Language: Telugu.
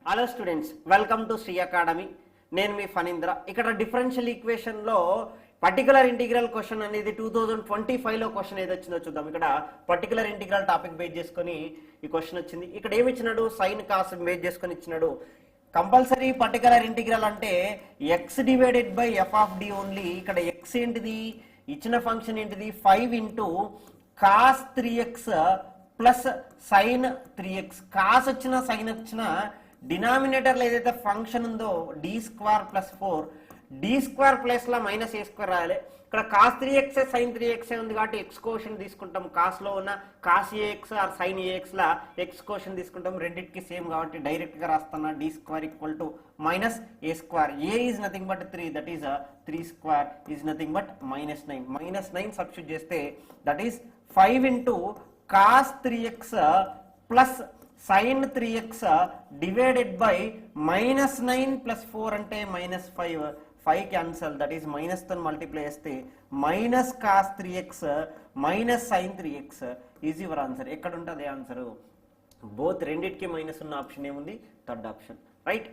Hello students, welcome to Shri academy. నేను మీ ఫణీంద్ర. ఇక్కడ డిఫరెన్షియల్ ఈక్వేషన్లో పర్టికులర్ ఇంటిగ్రల్ క్వశ్చన్ అనేది 2025లో క్వశ్చన్ ఏది వచ్చిందో చూద్దాం. ఇక్కడ పర్టికులర్ ఇంటిగ్రల్ టాపిక్ బేస్ చేసుకొని ఈ క్వశ్చన్ వచ్చింది. ఇక్కడ ఏమి ఇచ్చినాడు? సైన్ కాస్ బేస్ చేసుకొని ఇచ్చినాడు. కంపల్సరీ పర్టికులర్ ఇంటిగ్రల్ అంటే x divided by f of D only. ఇక్కడ ఎక్స్ ఏంటిది? ఇచ్చిన ఫంక్షన్ ఏంటిది? 5 into cos 3x plus sine 3x. Cos వచ్చిన సైన్ వచ్చిన డినామినేటర్లో ఏదైతే ఫంక్షన్ ఉందో D square plus 4, D square plus లా మైనస్ ఏ స్క్వేర్ రాయాలి. ఇక్కడ కాస్ 3x సైన్ 3x ఉంది కాబట్టి ఎక్స్ కోషన్ తీసుకుంటాం. కాస్ లో ఉన్న cos a x or sine a x లా ఎక్స్ కోషన్ తీసుకుంటాం. రెండింటికి సేమ్ కాబట్టి డైరెక్ట్ గా రాస్తున్నా. D square equal to minus a square. A is nothing but 3, that is 3 square is nothing but -9. -9 substitute చేస్తే that is 5 into cos 3x plus sin 3x divided by -9 plus 4 అంటే -5. 5 క్యాన్సల్, దట్ ఈస్ మైనస్ తో మల్టిప్లై చేస్తే minus cos 3x minus sin 3x is your answer. ఎక్కడ ఉంటుంది ఆన్సర్? బోత్ రెండింటికి మైనస్ ఉన్న ఆప్షన్ ఏముంది? Third option, right.